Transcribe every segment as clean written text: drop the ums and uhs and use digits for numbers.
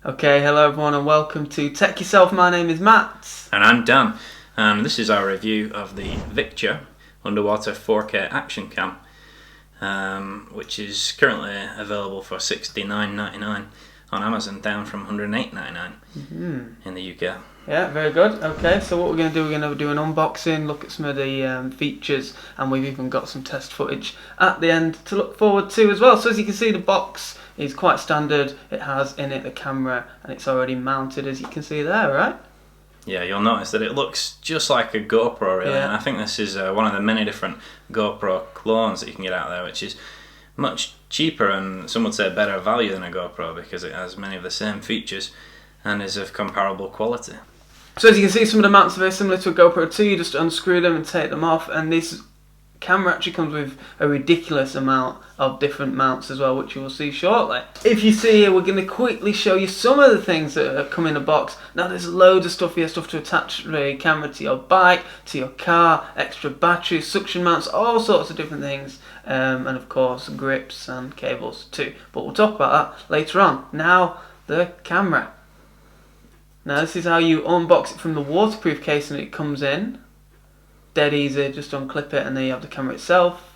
Okay, hello everyone and welcome to Tech Yourself. My name is Matt. And I'm Dan, and this is our review of the Victure Underwater 4K Action Cam, which is currently available for $69.99 on Amazon, down from $108.99 in the UK. Yeah, very good. Okay, so what we're going to do, we're going to do an unboxing, look at some of the features, and we've even got some test footage at the end to look forward to as well. So as you can see, the box is quite standard. It has in it the camera, and it's already mounted, as you can see there, right? Yeah, you'll notice that it looks just like a GoPro, really, Yeah. and I think this is one of the many different GoPro clones that you can get out there, which is much cheaper and some would say better value than a GoPro because it has many of the same features and is of comparable quality. So as you can see, some of the mounts are very similar to a GoPro 2. You just unscrew them and take them off, and this camera actually comes with a ridiculous amount of different mounts as well, which you will see shortly. If you see here, we're going to quickly show you some of the things that come in the box. Now there's loads of stuff here, stuff to attach the camera to your bike, to your car, extra batteries, suction mounts, all sorts of different things, and of course grips and cables too. But we'll talk about that later on. Now the camera. Now this is how you unbox it from the waterproof case, and it comes in. Dead easy, just unclip it and then you have the camera itself.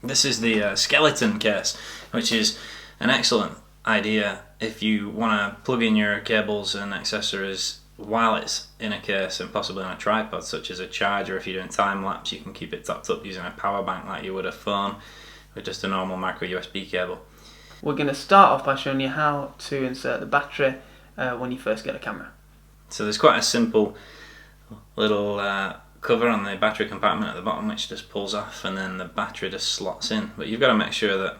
This is the skeleton case, which is an excellent idea if you want to plug in your cables and accessories while it's in a case and possibly on a tripod, such as a charger. If you're doing time lapse, you can keep it topped up using a power bank like you would a phone with just a normal micro USB cable. We're going to start off by showing you how to insert the battery when you first get a camera. So there's quite a simple little cover on the battery compartment at the bottom, which just pulls off and then the battery just slots in. But you've got to make sure that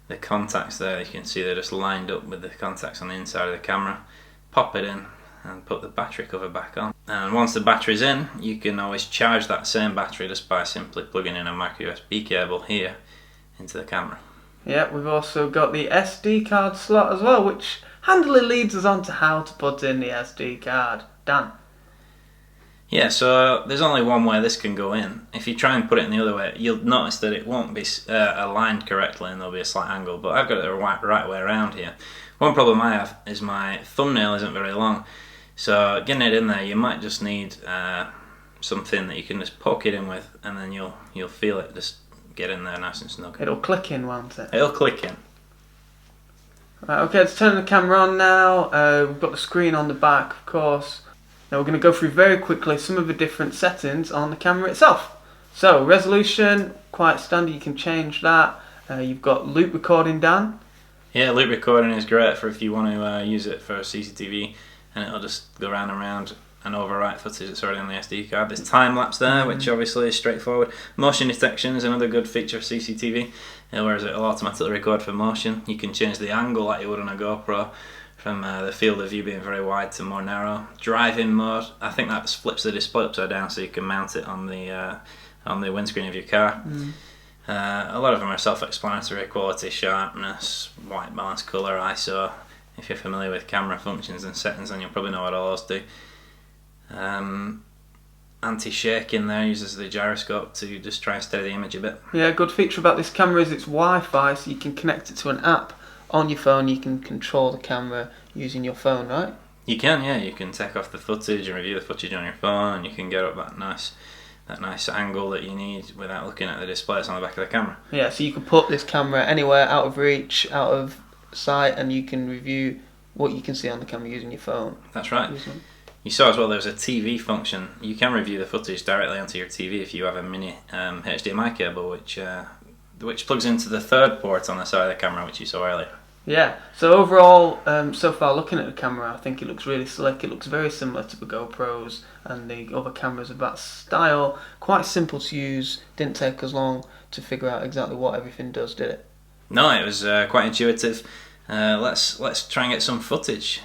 the contacts there, you can see they're just lined up with the contacts on the inside of the camera. Pop it in and put the battery cover back on. And once the battery's in, you can always charge that same battery just by simply plugging in a micro USB cable here into the camera. Yeah, we've also got the SD card slot as well, which handily leads us on to how to put in the SD card. Dan? Yeah, so there's only one way this can go in. If you try and put it in the other way, you'll notice that it won't be aligned correctly and there'll be a slight angle, but I've got it the right way around here. One problem I have is my thumbnail isn't very long, so getting it in there, you might just need something that you can just poke it in with, and then you'll feel it just get in there nice and snug. It'll click in, won't it? It'll click in. Right, okay, let's turn the camera on now. We've got the screen on the back, of course. Now we're going to go through very quickly some of the different settings on the camera itself. So resolution, quite standard, you can change that. You've got loop recording, Dan. Yeah, loop recording is great for if you want to use it for CCTV, and it'll just go round and round and overwrite footage that's already on the SD card. There's time lapse there, which obviously is straightforward. Motion detection is another good feature of CCTV, whereas it'll automatically record for motion. You can change the angle like you would on a GoPro, from the field of view being very wide to more narrow. Drive-in mode, I think that flips the display upside down so you can mount it on the windscreen of your car. A lot of them are self-explanatory: quality, sharpness, white balance, colour, ISO. If you're familiar with camera functions and settings, then you'll probably know what all those do. Anti-shake in there, uses the gyroscope to just try and steady the image a bit. Yeah, a good feature about this camera is it's Wi-Fi, so you can connect it to an app on your phone. You can control the camera using your phone, right? You can, yeah. You can take off the footage and review the footage on your phone, and you can get up that nice angle that you need without looking at the display that's on the back of the camera. Yeah, so you can put this camera anywhere, out of reach, out of sight, and you can review what you can see on the camera using your phone. That's right. You saw as well there's a TV function. You can review the footage directly onto your TV if you have a mini HDMI cable, which plugs into the third port on the side of the camera, which you saw earlier. Yeah, so overall, so far looking at the camera, I think it looks really slick. It looks very similar to the GoPros and the other cameras of that style. Quite simple to use, didn't take us long to figure out exactly what everything does, did it? No, it was quite intuitive. Let's try and get some footage